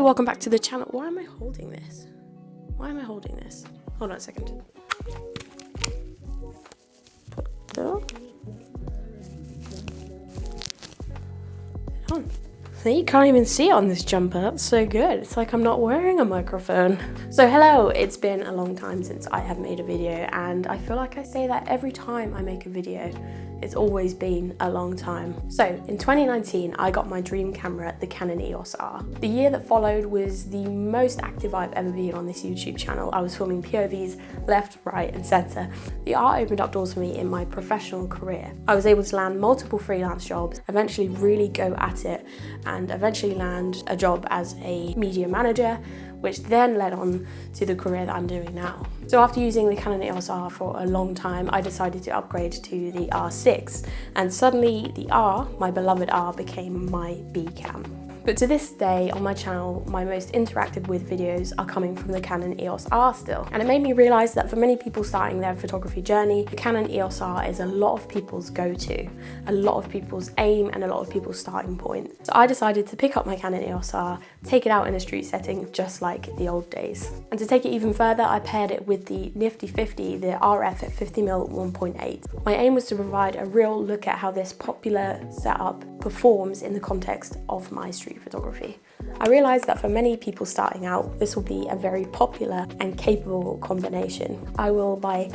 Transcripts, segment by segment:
welcome back to the channel. Why am I holding this? Why am I holding this? Hold on a second. Oh. On. You can't even see it on this jumper. That's so good. It's like I'm not wearing a microphone. So hello, it's been a long time since I have made a video, and I feel like I say that every time I make a video. It's always been a long time. So in 2019, I got my dream camera, the Canon EOS R. The year that followed was the most active I've ever been on this YouTube channel. I was filming POVs left, right, and center. The R opened up doors for me in my professional career. I was able to land multiple freelance jobs, eventually really go at it, and eventually land a job as a media manager, which then led on to the career that I'm doing now. So after using the Canon EOS R for a long time, I decided to upgrade to the R6, and suddenly the R, my beloved R, became my B cam. But to this day on my channel, my most interacted with videos are coming from the Canon EOS R still. And it made me realize that for many people starting their photography journey, the Canon EOS R is a lot of people's go-to, a lot of people's aim, and a lot of people's starting point. So I decided to pick up my Canon EOS R, take it out in a street setting just like the old days. And to take it even further, I paired it with the Nifty 50, the RF at 50mm 1.8. My aim was to provide a real look at how this popular setup performs in the context of my street photography. I realised that for many people starting out, this will be a very popular and capable combination. I will by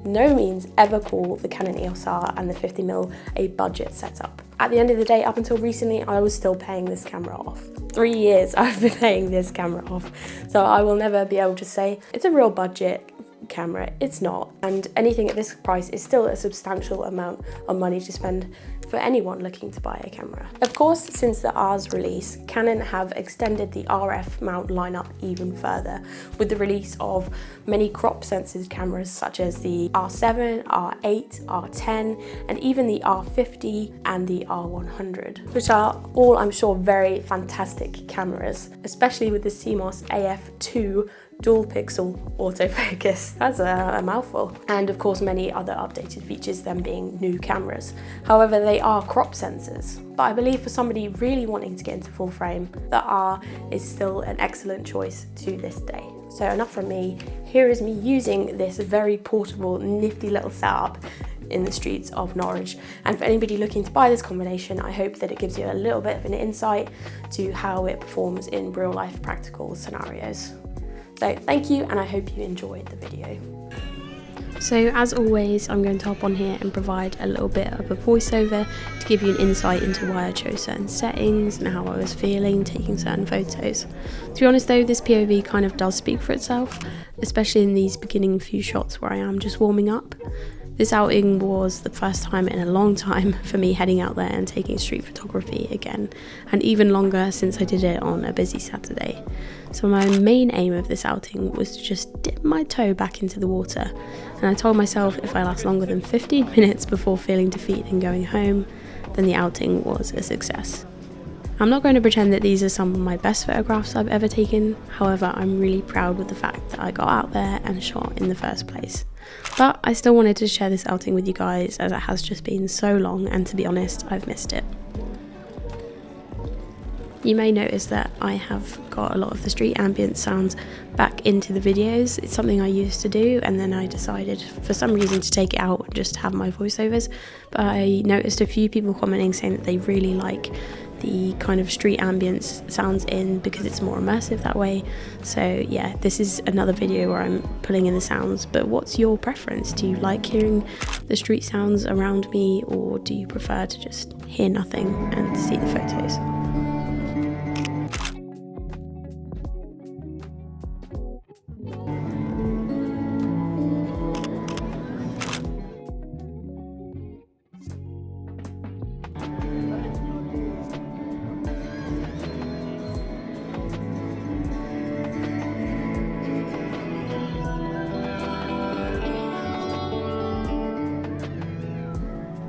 no means ever call the Canon EOS R and the 50mm a budget setup. At the end of the day, up until recently, I was still paying this camera off. 3 years I've been paying this camera off, so I will never be able to say it's a real budget camera. It's not, and anything at this price is still a substantial amount of money to spend for anyone looking to buy a camera. Of course, since the R's release, Canon have extended the RF mount lineup even further with the release of many crop sensitive cameras such as the R7, R8, R10, and even the R50 and the R100, which are all, I'm sure, very fantastic cameras, especially with the CMOS AF2 dual pixel autofocus. That's a mouthful. And of course many other updated features, them being new cameras. However, they are crop sensors. But I believe for somebody really wanting to get into full frame, the R is still an excellent choice to this day. So enough from me. Here is me using this very portable, nifty little setup in the streets of Norwich. And for anybody looking to buy this combination, I hope that it gives you a little bit of an insight to how it performs in real life practical scenarios. So thank you, and I hope you enjoyed the video. So as always, I'm going to hop on here and provide a little bit of a voiceover to give you an insight into why I chose certain settings and how I was feeling taking certain photos. To be honest though, this POV kind of does speak for itself, especially in these beginning few shots where I am just warming up. This outing was the first time in a long time for me heading out there and taking street photography again, and even longer since I did it on a busy Saturday. So my main aim of this outing was to just dip my toe back into the water, and I told myself if I last longer than 15 minutes before feeling defeat and going home, then the outing was a success. I'm not going to pretend that these are some of my best photographs I've ever taken, however I'm really proud with the fact that I got out there and shot in the first place. But I still wanted to share this outing with you guys as it has just been so long, and to be honest, I've missed it. You may notice that I have got a lot of the street ambience sounds back into the videos. It's something I used to do, and then I decided for some reason to take it out and just have my voiceovers. But I noticed a few people commenting saying that they really like the kind of street ambience sounds in because it's more immersive that way. So yeah, this is another video where I'm pulling in the sounds, but what's your preference? Do you like hearing the street sounds around me, or do you prefer to just hear nothing and see the photos?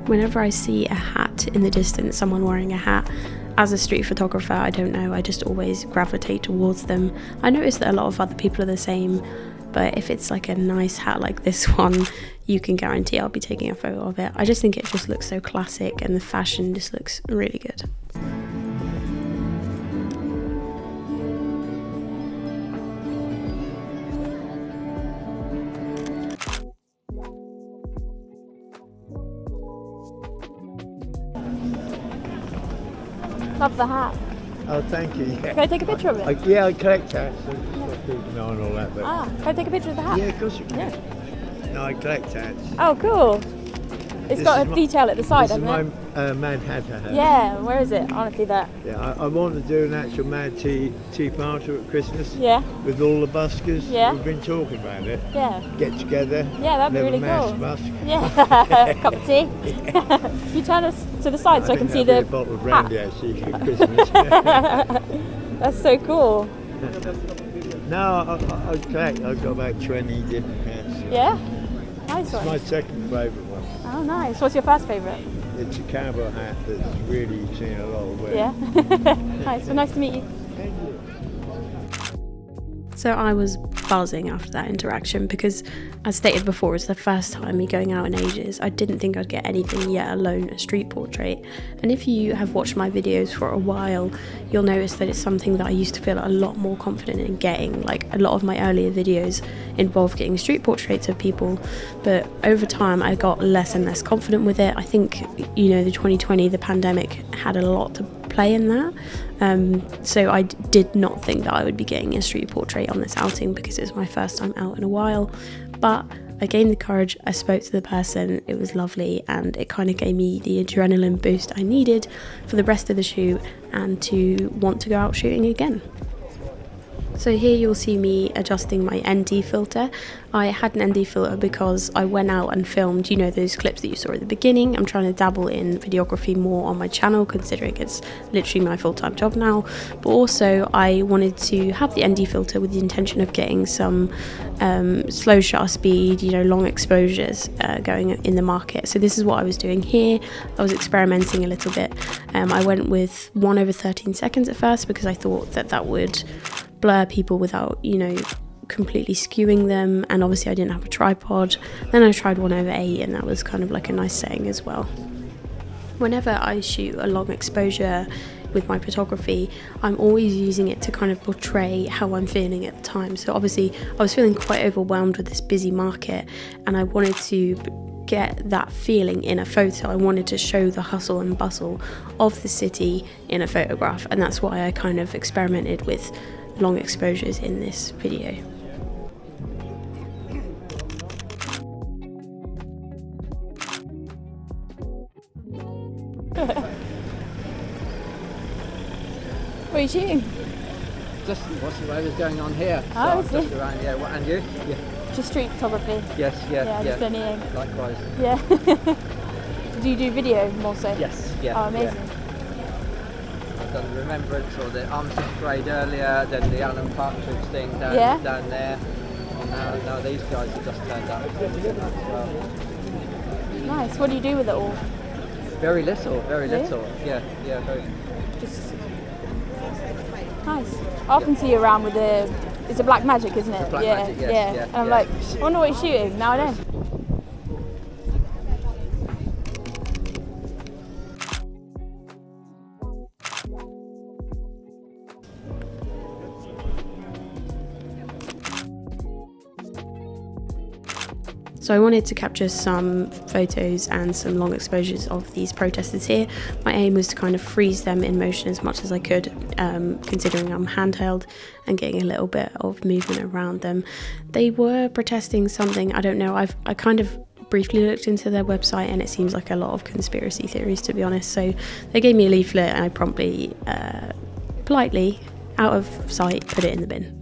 Whenever I see a hat in the distance, someone wearing a hat, as a street photographer, I don't know, I just always gravitate towards them. I notice that a lot of other people are the same, but if it's like a nice hat like this one, you can guarantee I'll be taking a photo of it. I just think it just looks so classic, and the fashion just looks really good. Love the hat. Oh, thank you. Yeah. Can I take a picture of it? Yeah, I collect hats. I've keeping an eye on all that. But Can I take a picture of the hat? yeah, of course you can. Yeah. No, I collect hats. Oh, cool. It's got a detail at the side, hasn't it? This is my Mad Hatter hat. Yeah, where is it? I want to see that. Yeah, I want to do an actual Mad Tea party at Christmas. Yeah. With all the buskers. Yeah. We've been talking about it. Yeah. Get together. Yeah, that'd be really mass cool. Busk. Yeah. Cup of tea. You turn us to the side so I can see the a bottle of brandy actually for Christmas. That's so cool. No, I collect. I've got about 20 different hats. Yeah? Nice one. It's my second favourite one. Oh, nice. What's your first favourite? It's a cowboy hat that's really seen a lot of wear. Yeah? Nice. Well, nice to meet you. Thank you. So I was buzzing after that interaction because, as stated before, it's the first time me going out in ages. I didn't think I'd get anything, yet alone a street portrait. And if you have watched my videos for a while, you'll notice that it's something that I used to feel a lot more confident in getting. Like, a lot of my earlier videos involved getting street portraits of people, but over time I got less and less confident with it. I think, you know, the 2020, the pandemic had a lot to play in that. So I did not think that I would be getting a street portrait on this outing because it was my first time out in a while, but I gained the courage, I spoke to the person, it was lovely, and it kind of gave me the adrenaline boost I needed for the rest of the shoot and to want to go out shooting again. So here you'll see me adjusting my ND filter. I had an ND filter because I went out and filmed, you know, those clips that you saw at the beginning. I'm trying to dabble in videography more on my channel, considering it's literally my full-time job now. But also I wanted to have the ND filter with the intention of getting some slow shutter speed, you know, long exposures going in the market. So this is what I was doing here. I was experimenting a little bit. I went with 1/13 seconds at first because I thought that that would blur people without, you know, completely skewing them, and obviously I didn't have a tripod. Then I tried 1/8 and that was kind of like a nice setting as well. Whenever I shoot a long exposure with my photography, I'm always using it to kind of portray how I'm feeling at the time. So obviously I was feeling quite overwhelmed with this busy market, and I wanted to get that feeling in a photo. I wanted to show the hustle and bustle of the city in a photograph, and that's why I kind of experimented with long exposures in this video. What are you shooting? Just whatever's going on here. Oh, so just around, yeah. What, and you? Yeah. Just street photography. Yes, yeah, Yeah, just anything. Likewise. Yeah. Do you do video more so? Yes, yeah. Oh, amazing. Yeah. I've done the Remembrance or the Armistice Parade earlier, then the Alan Partridge thing down there. And now these guys have just turned up as well. Nice. What do you do with it all? Very little, very Really? little. Yeah, very. Just nice. I often see you around with the. It's a Black Magic, isn't it? Black yeah, Magic, yes, yeah. yeah, And I'm yeah. like, I wonder what you're shooting. Now I know. So I wanted to capture some photos and some long exposures of these protesters here. My aim was to kind of freeze them in motion as much as I could, considering I'm handheld and getting a little bit of movement around them. They were protesting something, I don't know, I kind of briefly looked into their website and it seems like a lot of conspiracy theories, to be honest. So they gave me a leaflet and I promptly, politely, out of sight, put it in the bin.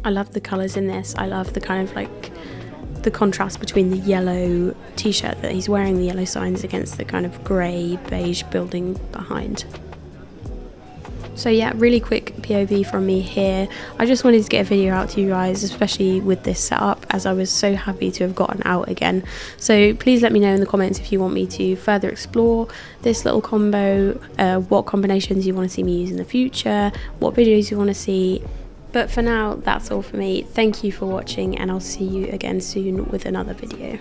I love the colours in this. I love the kind of like the contrast between the yellow t-shirt that he's wearing, the yellow signs, against the kind of grey beige building behind. So yeah, really quick POV from me here. I just wanted to get a video out to you guys, especially with this setup, as I was so happy to have gotten out again. So please let me know in the comments if you want me to further explore this little combo, what combinations you want to see me use in the future, what videos you want to see. But for now, that's all for me. Thank you for watching, and I'll see you again soon with another video.